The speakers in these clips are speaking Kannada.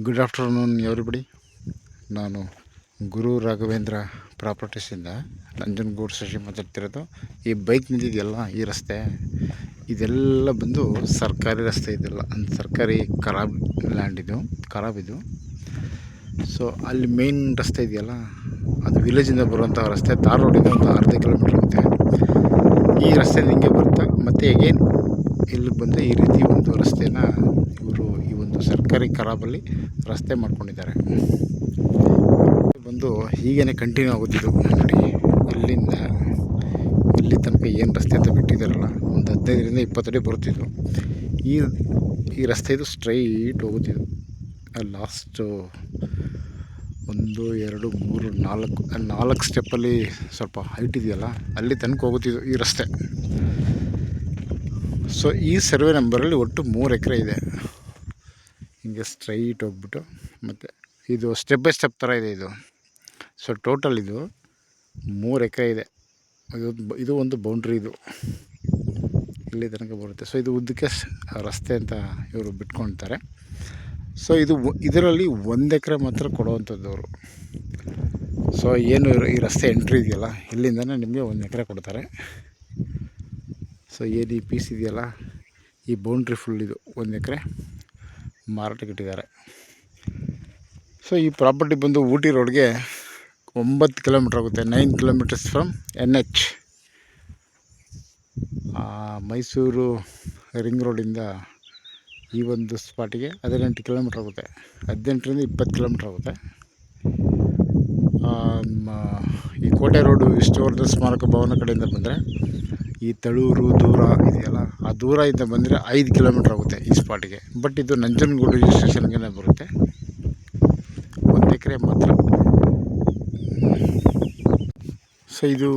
Good afternoon everybody. ನಾನು ಗುರು ರಾಘವೇಂದ್ರ ಪ್ರಾಪರ್ಟೀಸಿಂದ ನಂಜನಗೂಡು ಶಶಿ ಮಾತಾಡ್ತಿರೋದು. ಈ ಬೈಕ್ ನಿಂತಿದೆಯಲ್ಲ, ಈ ರಸ್ತೆ ಇದೆಲ್ಲ ಬಂದು ಸರ್ಕಾರಿ ರಸ್ತೆ. ಇದೆಲ್ಲ ಸರ್ಕಾರಿ ಖರಾಬ್ ಲ್ಯಾಂಡ್, ಇದು ಖರಾಬ್ ಇದು. ಸೊ ಅಲ್ಲಿ ಮೇನ್ ರಸ್ತೆ ಇದೆಯಲ್ಲ, ಅದು ವಿಲೇಜಿಂದ ಬರುವಂಥ ರಸ್ತೆ. ತಾರ್ ರೋಡಿಂದ ಒಂದು ಅರ್ಧ ಕಿಲೋಮೀಟ್ರ್ ಆಗುತ್ತೆ. ಈ ರಸ್ತೆ ಹಿಂಗೆ ಬರುತ್ತೆ. ಮತ್ತು ಎಗೇನ್ ಇಲ್ಲಿ ಬಂದು ಈ ರೀತಿ ಒಂದು ರಸ್ತೆನ ಇವರು ಈ ಒಂದು ಸರ್ಕಾರಿ ಖರಾಬಲ್ಲಿ ರಸ್ತೆ ಮಾಡ್ಕೊಂಡಿದ್ದಾರೆ. ಬಂದು ಹೀಗೇ ಕಂಟಿನ್ಯೂ ಆಗುತ್ತಿದ್ದು ನೋಡಿ, ಇಲ್ಲಿಂದ ಇಲ್ಲಿ ತನಕ ಏನು ರಸ್ತೆ ಅಂತ ಬಿಟ್ಟಿದ್ದಾರಲ್ಲ, ಒಂದು 15ರಿಂದ 20 ಅಡಿ ಬರುತ್ತಿದ್ದು. ಈ ರಸ್ತೆ ಇದು ಸ್ಟ್ರೈಟ್ ಹೋಗುತ್ತಿದ್ದು. ಲಾಸ್ಟು 1 2 3 4 ಸ್ಟೆಪ್ಪಲ್ಲಿ ಸ್ವಲ್ಪ ಹೈಟ್ ಇದೆಯಲ್ಲ, ಅಲ್ಲಿ ತನಕ ಹೋಗುತ್ತಿದ್ದು ಈ ರಸ್ತೆ. ಸೊ ಈ ಸರ್ವೆ ನಂಬರಲ್ಲಿ ಒಟ್ಟು 3 ಎಕರೆ ಇದೆ. ಹಿಂಗೆ ಸ್ಟ್ರೈಟ್ ಹೋಗ್ಬಿಟ್ಟು, ಮತ್ತು ಇದು ಸ್ಟೆಪ್ ಬೈ ಸ್ಟೆಪ್ ಥರ ಇದೆ ಇದು. ಸೊ ಟೋಟಲ್ ಇದು 3 ಎಕರೆ ಇದೆ. ಇದು ಒಂದು ಬೌಂಡ್ರಿ, ಇದು ಇಲ್ಲಿ ತನಕ ಬರುತ್ತೆ. ಸೊ ಇದು ಉದ್ದಕ್ಕೆ ರಸ್ತೆ ಅಂತ ಇವರು ಬಿಟ್ಕೊಳ್ತಾರೆ. ಸೊ ಇದರಲ್ಲಿ 1 ಎಕರೆ ಮಾತ್ರ ಕೊಡುವಂಥದ್ದು ಅವರು. ಸೊ ಏನು ಈ ರಸ್ತೆ ಎಂಟ್ರಿ ಇದೆಯಲ್ಲ, ಇಲ್ಲಿಂದನೇ ನಿಮಗೆ 1 ಎಕರೆ ಕೊಡ್ತಾರೆ. ಸೊ ಏನು ಈ ಪೀಸ್ ಇದೆಯಲ್ಲ, ಈ ಬೌಂಡ್ರಿ ಫುಲ್ ಇದು 1 ಎಕರೆ ಮಾರಾಟಕ್ಕೆ ಇಟ್ಟಿದ್ದಾರೆ. ಸೊ ಈ ಪ್ರಾಪರ್ಟಿ ಬಂದು ಊಟಿ ರೋಡ್ಗೆ 9 ಕಿಲೋಮೀಟ್ರ್ ಆಗುತ್ತೆ. 9 kilometres from NH. Mysuru ring ರೋಡಿಂದ ಈ ಒಂದು ಸ್ಪಾಟಿಗೆ 18 ಕಿಲೋಮೀಟ್ರ್ ಆಗುತ್ತೆ. 18ರಿಂದ 20 ಕಿಲೋಮೀಟ್ರ್ ಆಗುತ್ತೆ. ಈ ಕೋಟೆ ರೋಡು ವಿಷ್ಣುವರ್ಧನ್ ಸ್ಮಾರಕ ಭವನ ಕಡೆಯಿಂದ ಬಂದರೆ, ಈ ತಳೂರು ದೂರ ಇದೆಯಲ್ಲ, ಆ ದೂರದಿಂದ ಬಂದರೆ 5 ಕಿಲೋಮೀಟ್ರ್ ಆಗುತ್ತೆ ಈ ಸ್ಪಾಟಿಗೆ. ಬಟ್ ಇದು ನಂಜನಗೂಡು ರಿಜಿಸ್ಟ್ರೇಷನ್ಗೆ ಬರುತ್ತೆ. 1 ಎಕರೆ ಮಾತ್ರ. ಸೊ ಇದು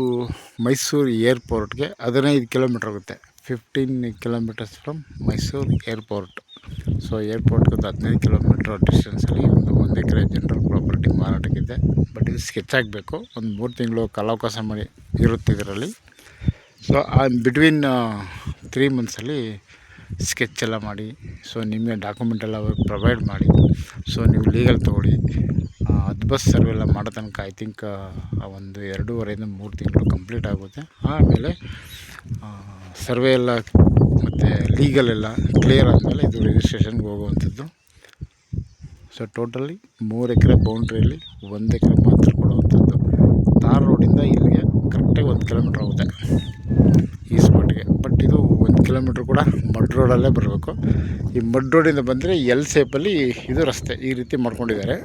ಮೈಸೂರು ಏರ್ಪೋರ್ಟ್ಗೆ 15 ಕಿಲೋಮೀಟ್ರ್ ಆಗುತ್ತೆ. 15 kilometres from Mysuru airport. So ಏರ್ಪೋರ್ಟ್ಗೆ ಒಂದು 15 ಕಿಲೋಮೀಟ್ರ್ ಡಿಸ್ಟೆನ್ಸಲ್ಲಿ ಒಂದು 1 ಎಕರೆ ಜನರಲ್ ಪ್ರಾಪರ್ಟಿ ಮಾರಾಟಕ್ಕಿದೆ. ಬಟ್ ಇದು ಸ್ಕೆಚ್ ಆಗಬೇಕು. ಒಂದು 3 ತಿಂಗಳು ಕಾಲಾವಕಾಶ ಮಾಡಿ ಇರುತ್ತೆ ಇದರಲ್ಲಿ. ಸೊ ಬಿಟ್ವೀನ್ 3 ಮಂತ್ಸಲ್ಲಿ ಸ್ಕೆಚ್ ಎಲ್ಲ ಮಾಡಿ, ಸೊ ನಿಮಗೆ ಡಾಕ್ಯುಮೆಂಟ್ ಎಲ್ಲ ಪ್ರೊವೈಡ್ ಮಾಡಿ, ಸೊ ನೀವು ಲೀಗಲ್ ತೊಗೊಳ್ಳಿ. ಬಸ್ ಸರ್ವೆ ಎಲ್ಲ ಮಾಡೋ ತನಕ ಐ ಥಿಂಕ್ ಒಂದು 2.5ರಿಂದ 3 ತಿಂಗಳು ಕಂಪ್ಲೀಟ್ ಆಗುತ್ತೆ. ಆಮೇಲೆ ಸರ್ವೆ ಎಲ್ಲ ಮತ್ತು ಲೀಗಲ್ ಎಲ್ಲ ಕ್ಲಿಯರ್ ಆದಮೇಲೆ ಇದು ರಿಜಿಸ್ಟ್ರೇಷನ್ಗೆ ಹೋಗುವಂಥದ್ದು. ಸೊ ಟೋಟಲಿ 3 ಎಕರೆ ಬೌಂಡ್ರಿಯಲ್ಲಿ 1 ಎಕರೆ ಮಾತ್ರ ಕೊಡುವಂಥದ್ದು. ತಾರ್ ರೋಡಿಂದ ಇಲ್ಲಿಗೆ ಕರೆಕ್ಟಾಗಿ 1 ಕಿಲೋಮೀಟ್ರ್ ಆಗುತ್ತೆ ಈ ಸ್ಪಾಟ್ಗೆ. ಬಟ್ ಇದು 1 ಕಿಲೋಮೀಟ್ರ್ ಕೂಡ ಮಡ್ ರೋಡಲ್ಲೇ ಬರಬೇಕು. ಈ ಮಡ್ ರೋಡಿಂದ ಬಂದರೆ L ಶೇಪಲ್ಲಿ ಇದು ರಸ್ತೆ ಈ ರೀತಿ ಮಾಡ್ಕೊಂಡಿದ್ದಾರೆ.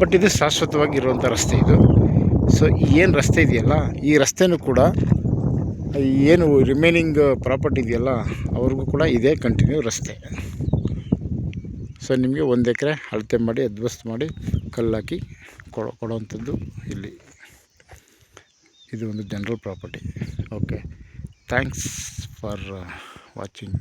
ಬಟ್ ಇದು ಶಾಶ್ವತವಾಗಿರುವಂಥ ರಸ್ತೆ ಇದು. ಸೊ ಏನು ರಸ್ತೆ ಇದೆಯಲ್ಲ, ಈ ರಸ್ತೆನೂ ಕೂಡ ಏನು ರಿಮೈನಿಂಗ್ ಪ್ರಾಪರ್ಟಿ ಇದೆಯಲ್ಲ, ಅವ್ರಿಗೂ ಕೂಡ ಇದೇ ಕಂಟಿನ್ಯೂ ರಸ್ತೆ. ಸೊ ನಿಮಗೆ 1 ಎಕರೆ ಅಳತೆ ಮಾಡಿ ಅದ್ಬಸ್ತ್ ಮಾಡಿ ಕಲ್ಲಾಕಿ ಕೊಡೋವಂಥದ್ದು ಇಲ್ಲಿ. ಇದು ಒಂದು general property. Okay, thanks for watching.